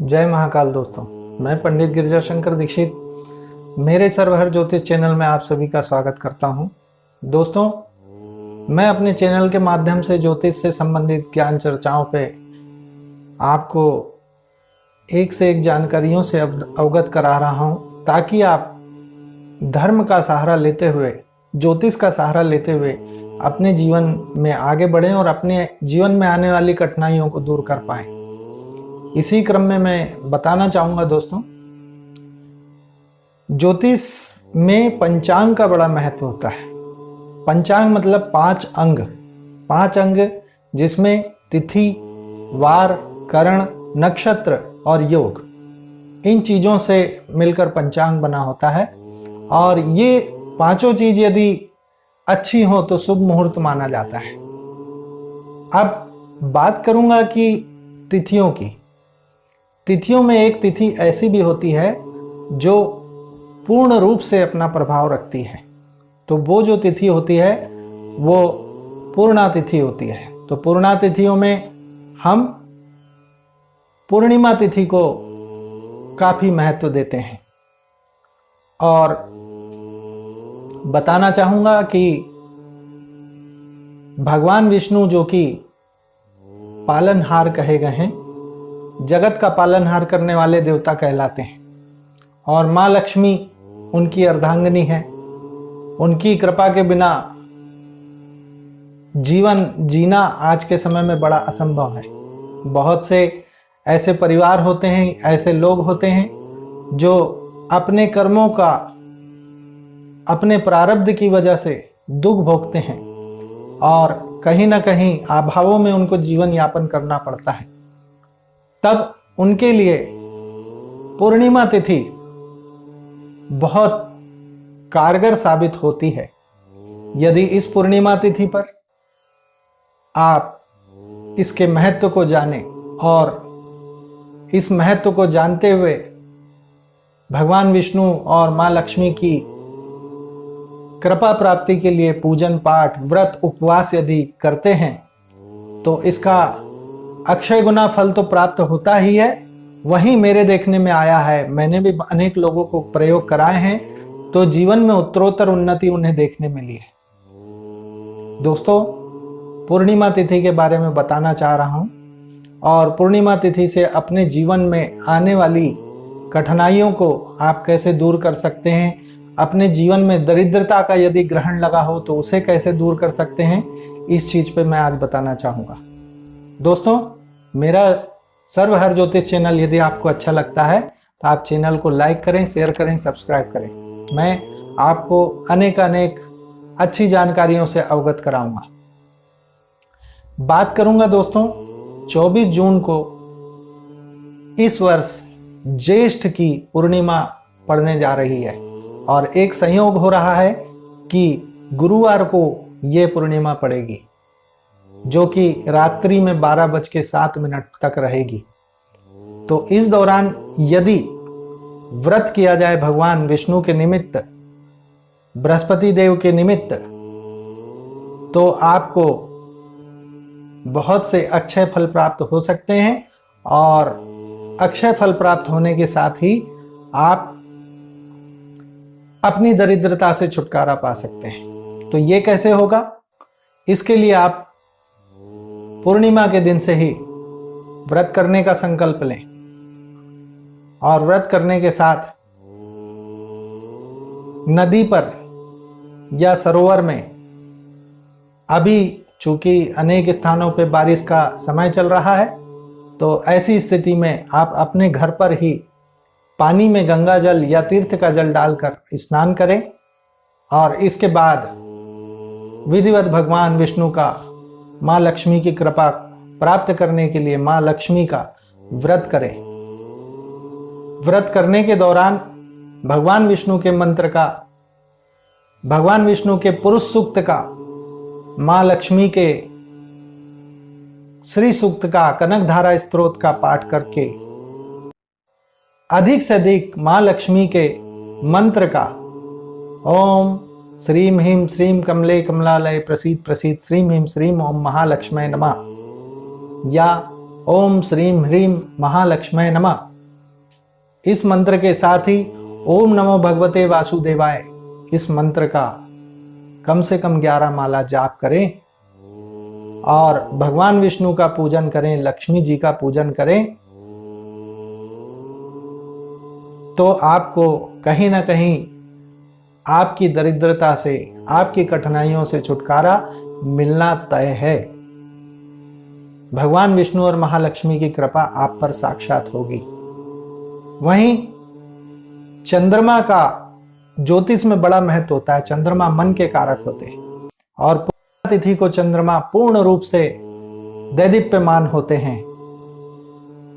जय महाकाल दोस्तों। मैं पंडित गिरिजा शंकर दीक्षित मेरे सर्वहर ज्योतिष चैनल में आप सभी का स्वागत करता हूं। दोस्तों, मैं अपने चैनल के माध्यम से ज्योतिष से संबंधित ज्ञान चर्चाओं पे आपको एक से एक जानकारियों से अवगत करा रहा हूं, ताकि आप धर्म का सहारा लेते हुए, ज्योतिष का सहारा लेते हुए अपने जीवन में आगे बढ़ें और अपने जीवन में आने वाली कठिनाइयों को दूर कर पाएं। इसी क्रम में मैं बताना चाहूंगा दोस्तों, ज्योतिष में पंचांग का बड़ा महत्व होता है। पंचांग मतलब 5 अंग, जिसमें तिथि, वार, करण, नक्षत्र और योग, इन चीजों से मिलकर पंचांग बना होता है। और ये पांचों चीज यदि अच्छी हो तो शुभ मुहूर्त माना जाता है। अब बात करूंगा कि तिथियों की। तिथियों में एक तिथि ऐसी भी होती है जो पूर्ण रूप से अपना प्रभाव रखती है, तो वो जो तिथि होती है वो पूर्णा तिथि होती है। तो पूर्णा तिथियों में हम पूर्णिमा तिथि को काफी महत्व देते हैं। और बताना चाहूंगा कि भगवान विष्णु, जो कि पालनहार कहे गए हैं, जगत का पालनहार करने वाले देवता कहलाते हैं, और मां लक्ष्मी उनकी अर्धांगिनी है। उनकी कृपा के बिना जीवन जीना आज के समय में बड़ा असंभव है। बहुत से ऐसे परिवार होते हैं, ऐसे लोग होते हैं जो अपने कर्मों का, अपने प्रारब्ध की वजह से दुख भोगते हैं और कहीं ना कहीं अभावों में उनको जीवन यापन करना पड़ता है। तब उनके लिए पूर्णिमा तिथि बहुत कारगर साबित होती है। यदि इस पूर्णिमा तिथि पर आप इसके महत्व को जानें और इस महत्व को जानते हुए भगवान विष्णु और मां लक्ष्मी की कृपा प्राप्ति के लिए पूजन पाठ, व्रत, उपवास यदि करते हैं तो इसका अक्षय गुना फल तो प्राप्त होता ही है। वहीं मेरे देखने में आया है, मैंने भी अनेक लोगों को प्रयोग कराए हैं, तो जीवन में उत्तरोत्तर उन्नति उन्हें देखने मिली है। दोस्तों, पूर्णिमा तिथि के बारे में बताना चाह रहा हूं, और पूर्णिमा तिथि से अपने जीवन में आने वाली कठिनाइयों को आप कैसे दूर कर सकते हैं, अपने जीवन में दरिद्रता का यदि ग्रहण लगा हो तो उसे कैसे दूर कर सकते हैं, इस चीज पे मैं आज बताना चाहूंगा। दोस्तों, मेरा सर्वहर ज्योतिष चैनल यदि आपको अच्छा लगता है तो आप चैनल को लाइक करें, शेयर करें, सब्सक्राइब करें। मैं आपको अनेक अच्छी जानकारियों से अवगत कराऊंगा। बात करूंगा दोस्तों, 24 जून को इस वर्ष ज्येष्ठ की पूर्णिमा पड़ने जा रही है, और एक संयोग हो रहा है कि गुरुवार को यह पूर्णिमा पड़ेगी, जो कि रात्रि में 12:07 तक रहेगी। तो इस दौरान यदि व्रत किया जाए भगवान विष्णु के निमित्त, बृहस्पति देव के निमित्त, तो आपको बहुत से अक्षय फल प्राप्त हो सकते हैं। और अक्षय फल प्राप्त होने के साथ ही आप अपनी दरिद्रता से छुटकारा पा सकते हैं। तो ये कैसे होगा? इसके लिए आप पूर्णिमा के दिन से ही व्रत करने का संकल्प लें, और व्रत करने के साथ नदी पर या सरोवर में, अभी चूंकि अनेक स्थानों पे बारिश का समय चल रहा है, तो ऐसी स्थिति में आप अपने घर पर ही पानी में गंगा जल या तीर्थ का जल डालकर स्नान करें, और इसके बाद विधिवत भगवान विष्णु का, मां लक्ष्मी की कृपा प्राप्त करने के लिए मां लक्ष्मी का व्रत करें। व्रत करने के दौरान भगवान विष्णु के मंत्र का, भगवान विष्णु के पुरुष सूक्त का, मां लक्ष्मी के श्री सूक्त का, कनकधारा स्तोत्र का पाठ करके अधिक से अधिक मां लक्ष्मी के मंत्र का ओम श्रीम ह्रीम श्रीम कमले कमलालय प्रसीद प्रसीद श्रीम ह्रीम श्रीम ओम महालक्ष्मय नमः, या ओम श्रीम ह्रीम महालक्ष्मय नमः इस मंत्र के साथ ही ओम नमो भगवते वासुदेवाय इस मंत्र का कम से कम 11 माला जाप करें और भगवान विष्णु का पूजन करें, लक्ष्मी जी का पूजन करें, तो आपको कहीं ना कहीं आपकी दरिद्रता से, आपकी कठिनाइयों से छुटकारा मिलना तय है। भगवान विष्णु और महालक्ष्मी की कृपा आप पर साक्षात होगी। वहीं चंद्रमा का ज्योतिष में बड़ा महत्व होता है। चंद्रमा मन के कारक होते हैं और पूर्णिमा तिथि को चंद्रमा पूर्ण रूप से दैदीप्यमान होते हैं,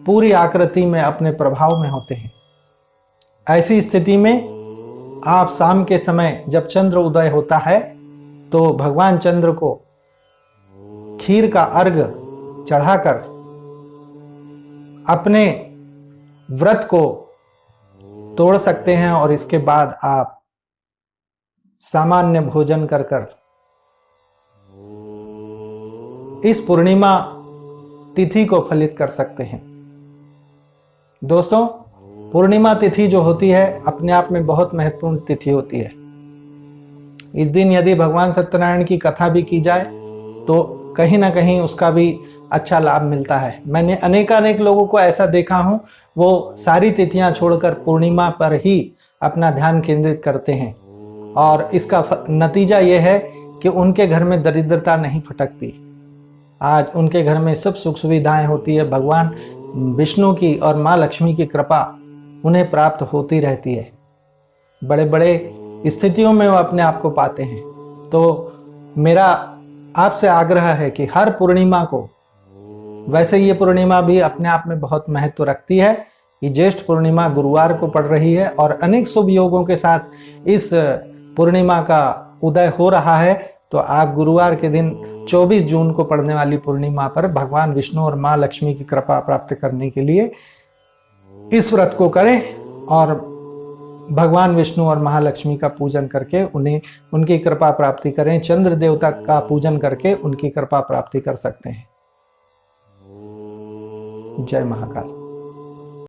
पूरी आकृति में अपने प्रभाव में होते हैं। ऐसी स्थिति में आप शाम के समय जब चंद्र उदय होता है तो भगवान चंद्र को खीर का अर्घ चढ़ाकर अपने व्रत को तोड़ सकते हैं और इसके बाद आप सामान्य भोजन कर इस पूर्णिमा तिथि को फलित कर सकते हैं। दोस्तों, पूर्णिमा तिथि जो होती है अपने आप में बहुत महत्वपूर्ण तिथि होती है। इस दिन यदि भगवान सत्यनारायण की कथा भी की जाए तो कहीं ना कहीं उसका भी अच्छा लाभ मिलता है। मैंने अनेकानेक लोगों को ऐसा देखा हूं, वो सारी तिथियां छोड़कर पूर्णिमा पर ही अपना ध्यान केंद्रित करते हैं और इसका नतीजा ये है कि उनके घर में दरिद्रता नहीं फटकती। आज उनके घर में सब सुख सुविधाएं होती है। भगवान विष्णु की और माँ लक्ष्मी की कृपा उन्हें प्राप्त होती रहती है। बड़े बड़े स्थितियों में वो अपने आप को पाते हैं। तो मेरा आपसे आग्रह है कि हर पूर्णिमा को, वैसे ये पूर्णिमा भी अपने आप में बहुत महत्व रखती है। ये ज्येष्ठ पूर्णिमा गुरुवार को पड़ रही है और अनेक शुभ योगों के साथ इस पूर्णिमा का उदय हो रहा है। तो आप गुरुवार के दिन 24 जून को पड़ने वाली पूर्णिमा पर भगवान विष्णु और माँ लक्ष्मी की कृपा प्राप्त करने के लिए इस व्रत को करें और भगवान विष्णु और महालक्ष्मी का पूजन करके उन्हें उनकी कृपा प्राप्ति करें। चंद्र देवता का पूजन करके उनकी कृपा प्राप्ति कर सकते हैं। जय महाकाल।